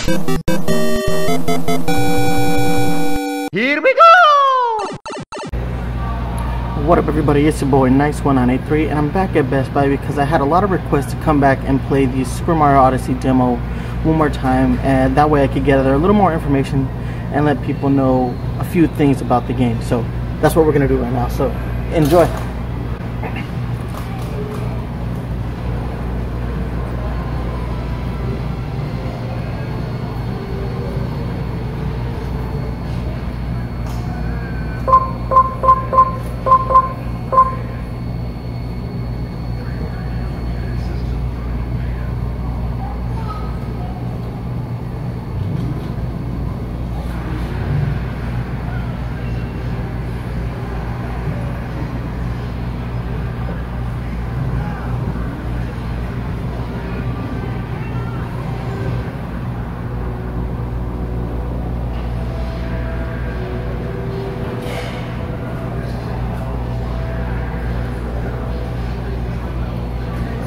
Here we go! What up everybody, it's your boy Nice1983 and I'm back at Best Buy because I had a lot of requests to come back and play the Super Mario Odyssey demo one more time, and that way I could gather a little more information and let people know a few things about the game. So that's what we're going to do right now, so enjoy.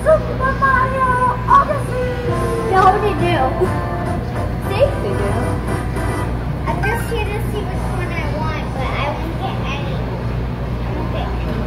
Super Mario Odyssey! Yeah, what do they do? See? They do. I'm just here to see which one I want, but I won't get any. I won't get any.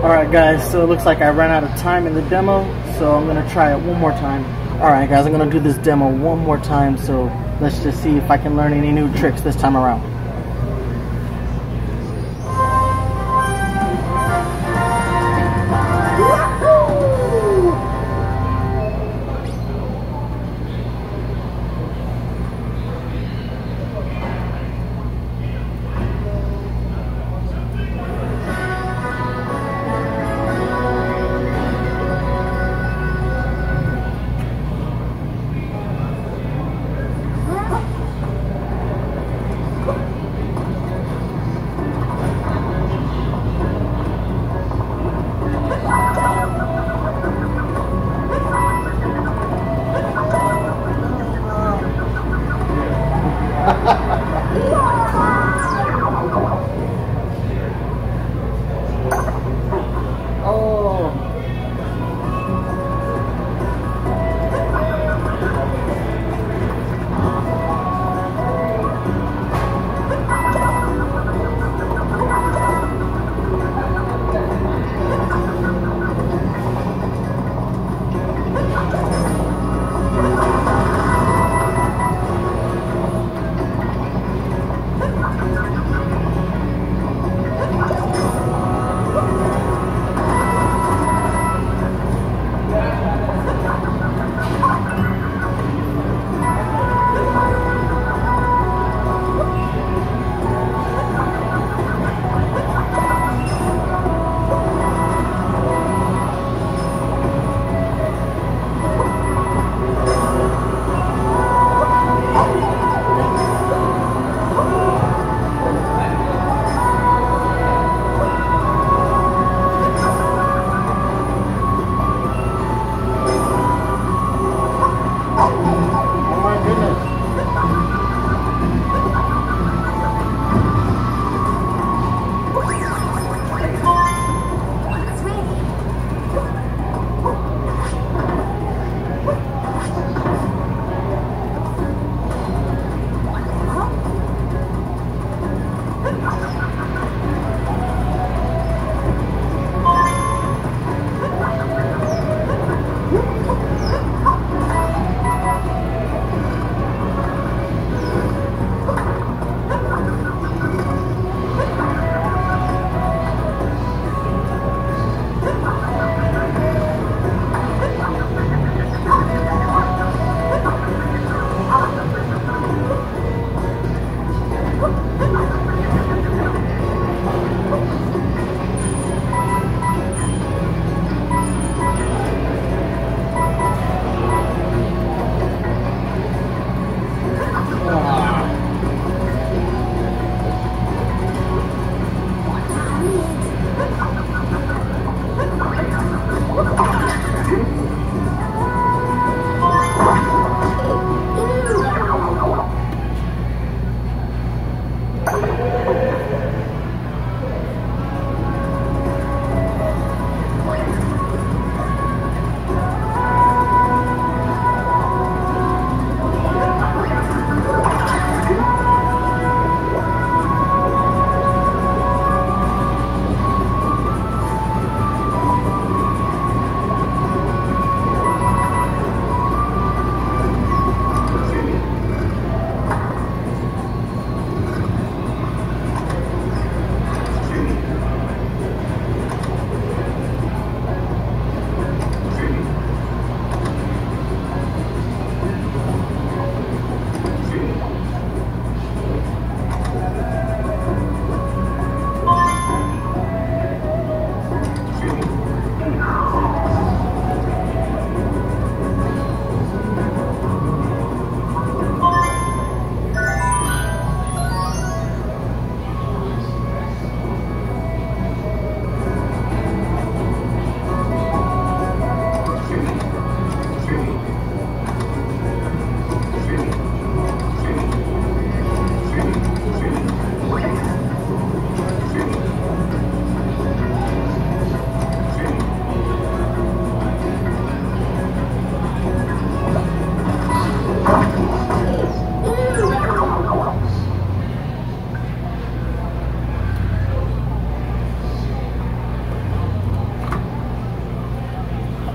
Alright guys, so it looks like I ran out of time in the demo, so I'm gonna try it one more time. Alright guys, I'm gonna do this demo one more time, so let's just see if I can learn any new tricks this time around.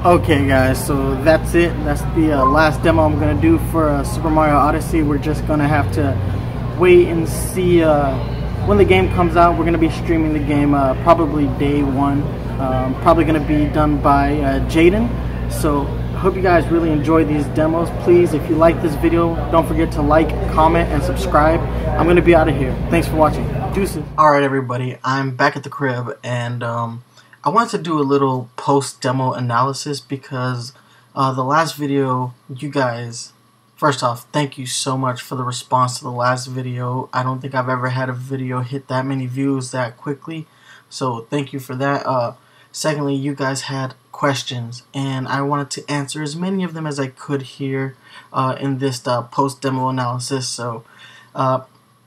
Okay guys, so that's it. That's the last demo I'm going to do for Super Mario Odyssey. We're just going to have to wait and see when the game comes out. We're going to be streaming the game probably day one. Probably going to be done by Jaden. So I hope you guys really enjoy these demos. Please, if you like this video, don't forget to like, comment, and subscribe. I'm going to be out of here. Thanks for watching. Deuces. Alright everybody, I'm back at the crib, and I wanted to do a little post-demo analysis because the last video, you guys, first off, thank you so much for the response to the last video. I don't think I've ever had a video hit that many views that quickly, so thank you for that. Secondly, you guys had questions, and I wanted to answer as many of them as I could here in this post-demo analysis. So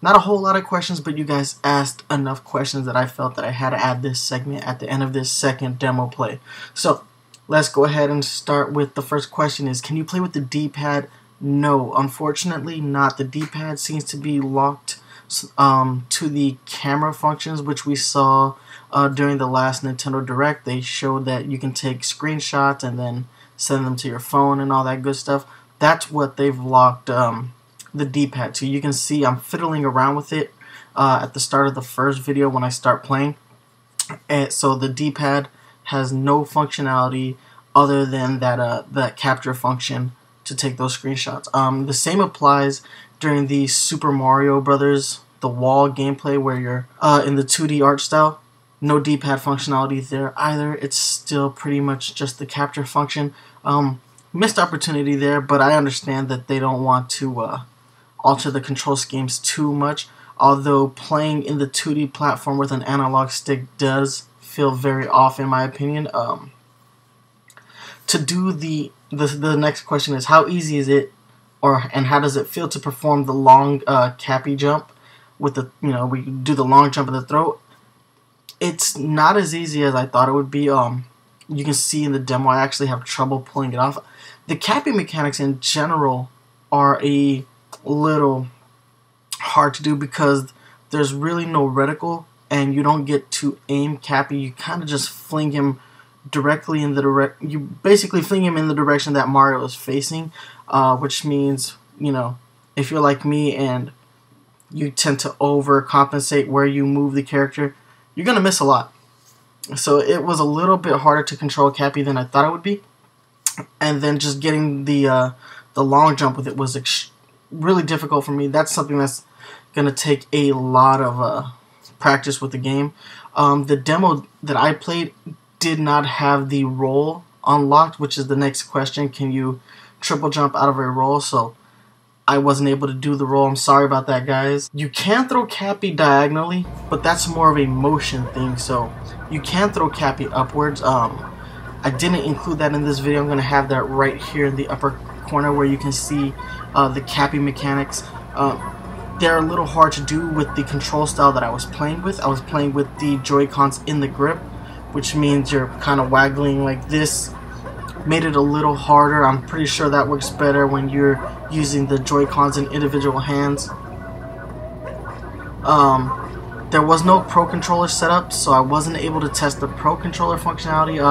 not a whole lot of questions, but you guys asked enough questions that I felt that I had to add this segment at the end of this second demo play. So let's go ahead and start with the first question is, can you play with the D-pad? No, unfortunately not. The D-pad seems to be locked to the camera functions, which we saw during the last Nintendo Direct. They showed that you can take screenshots and then send them to your phone and all that good stuff. That's what they've locked the D-pad to. You can see I'm fiddling around with it at the start of the first video when I start playing, and so the D-pad has no functionality other than that capture function to take those screenshots. The same applies during the Super Mario Brothers the wall gameplay where you're in the 2D art style. No D-pad functionality there either. It's still pretty much just the capture function. Missed opportunity there, but I understand that they don't want to alter the control schemes too much, although playing in the 2D platform with an analog stick does feel very off in my opinion. To do the next question is, how easy is it, and how does it feel to perform the long cappy jump with the, we do the long jump in the throat? It's not as easy as I thought it would be. You can see in the demo I actually have trouble pulling it off. The cappy mechanics in general are a little hard to do because there's really no reticle and you don't get to aim Cappy. You kind of just fling him directly in the you basically fling him in the direction that Mario is facing, which means, if you're like me and you tend to overcompensate where you move the character, you're gonna miss a lot. So it was a little bit harder to control Cappy than I thought it would be, and then just getting the long jump with it was really difficult for me. That's something that's gonna take a lot of practice with the game. The demo that I played did not have the roll unlocked, which is the next question. Can you triple jump out of a roll? So I wasn't able to do the roll. I'm sorry about that, guys. You can throw Cappy diagonally, but that's more of a motion thing. So you can throw Cappy upwards. I didn't include that in this video. I'm gonna have that right here in the upper corner where you can see the Cappy mechanics. They're a little hard to do with the control style that I was playing with. I was playing with the Joy-Cons in the grip, which means you're kind of waggling like this. Made it a little harder. I'm pretty sure that works better when you're using the Joy-Cons in individual hands. There was no Pro Controller setup, so I wasn't able to test the Pro Controller functionality.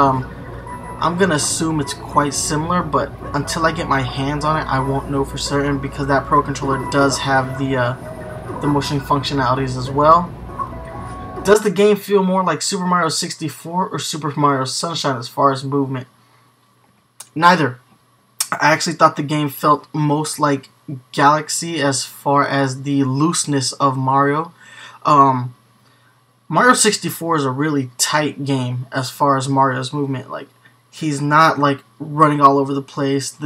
I'm gonna assume it's quite similar, but until I get my hands on it, I won't know for certain, because that Pro Controller does have the motion functionalities as well. Does the game feel more like Super Mario 64 or Super Mario Sunshine as far as movement? Neither. I actually thought the game felt most like Galaxy as far as the looseness of Mario. Mario 64 is a really tight game as far as Mario's movement. Like, he's not like running all over the place.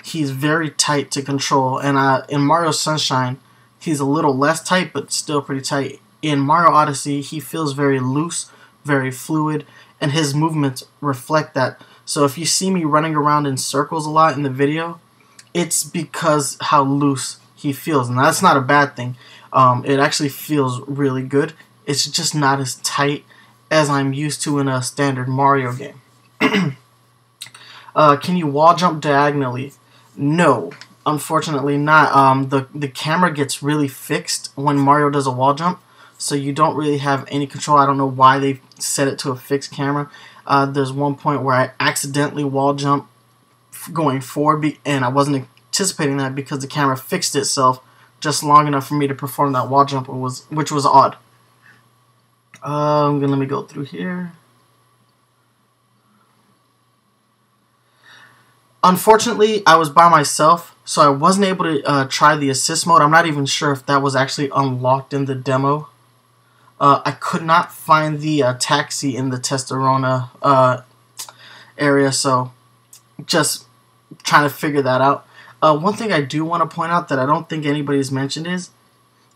He's very tight to control. And in Mario Sunshine, he's a little less tight, but still pretty tight. In Mario Odyssey, he feels very loose, very fluid, and his movements reflect that. So if you see me running around in circles a lot in the video, it's because how loose he feels. And that's not a bad thing. It actually feels really good. It's just not as tight as I'm used to in a standard Mario game. Can you wall jump diagonally? No, unfortunately not. The camera gets really fixed when Mario does a wall jump, so you don't really have any control. I don't know why they set it to a fixed camera. There's one point where I accidentally wall jump going forward, and I wasn't anticipating that because the camera fixed itself just long enough for me to perform that wall jump, which was odd. Let me go through here. Unfortunately, I was by myself, so I wasn't able to try the assist mode. I'm not even sure if that was actually unlocked in the demo. I could not find the taxi in the Testosterone area, so just trying to figure that out. One thing I do want to point out that I don't think anybody's mentioned is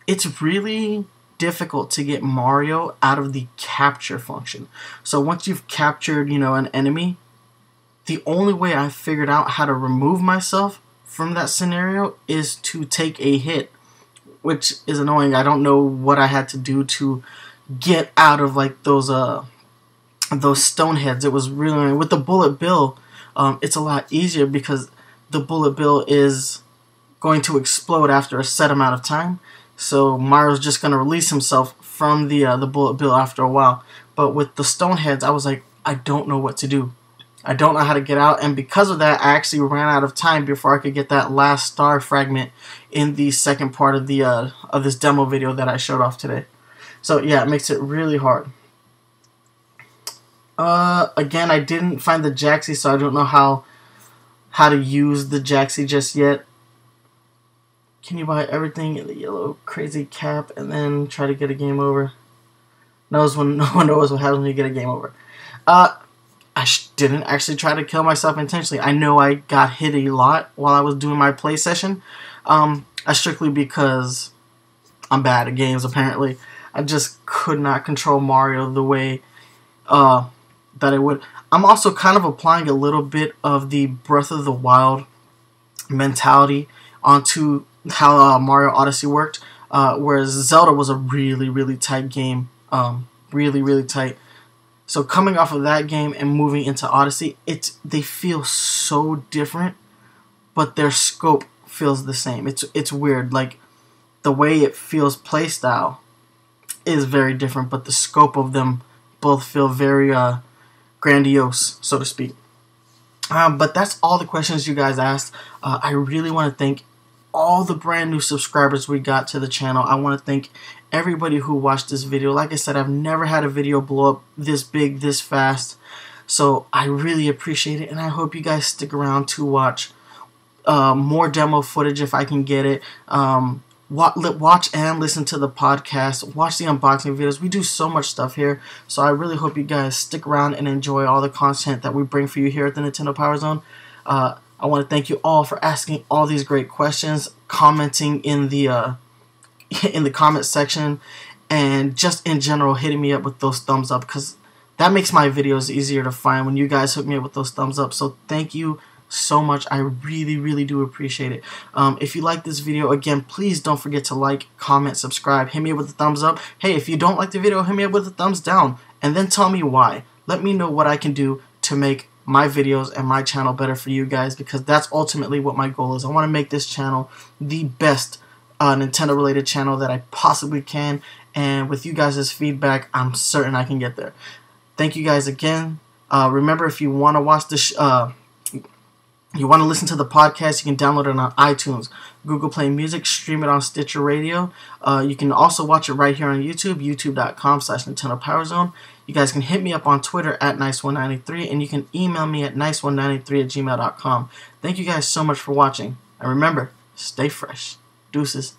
it's really difficult to get Mario out of the capture function. So once you've captured, an enemy, the only way I figured out how to remove myself from that scenario is to take a hit, which is annoying. I don't know what I had to do to get out of like those stone heads. It was really annoying. With the bullet bill, it's a lot easier because the bullet bill is going to explode after a set amount of time. So Mario's just going to release himself from the bullet bill after a while. But with the stone heads, I was like, I don't know what to do. I don't know how to get out, and because of that, I actually ran out of time before I could get that last star fragment in the second part of the of this demo video that I showed off today. So yeah, it makes it really hard. Again, I didn't find the Jaxi, so I don't know how to use the Jaxi just yet. Can you buy everything in the yellow crazy cap and then try to get a game over? No one knows what happens when you get a game over. I didn't actually try to kill myself intentionally. I know I got hit a lot while I was doing my play session. Strictly because I'm bad at games, apparently. I just could not control Mario the way that I would. I'm also kind of applying a little bit of the Breath of the Wild mentality onto how Mario Odyssey worked. Whereas Zelda was a really, really tight game. Really, really tight. So coming off of that game and moving into Odyssey, they feel so different, but their scope feels the same. It's weird. Like the way it feels playstyle is very different, but the scope of them both feel very grandiose, so to speak. But that's all the questions you guys asked. I really want to thank all the brand new subscribers we got to the channel. I want to thank everybody who watched this video. Like I said, I've never had a video blow up this big, this fast. So I really appreciate it, and I hope you guys stick around to watch more demo footage if I can get it. Watch and listen to the podcast. Watch the unboxing videos. We do so much stuff here. So I really hope you guys stick around and enjoy all the content that we bring for you here at the Nintendo Power Zone. I want to thank you all for asking all these great questions, commenting in the comment section, and just in general hitting me up with those thumbs up, because that makes my videos easier to find when you guys hook me up with those thumbs up. So thank you so much. I really, really do appreciate it. If you like this video, again, please don't forget to like, comment, subscribe, hit me up with the thumbs up. Hey, if you don't like the video, hit me up with the thumbs down, and then tell me why. Let me know what I can do to make my videos and my channel better for you guys, because that's ultimately what my goal is. I want to make this channel the best Nintendo related channel that I possibly can, and with you guys' feedback, I'm certain I can get there. Thank you guys again. Remember, if you want to watch this you want to listen to the podcast, you can download it on iTunes, Google Play Music, stream it on Stitcher Radio. You can also watch it right here on YouTube, youtube.com/Nintendo Power Zone. You guys can hit me up on Twitter at Nice193, and you can email me at nice193@gmail.com. Thank you guys so much for watching, and remember, stay fresh. Deuces.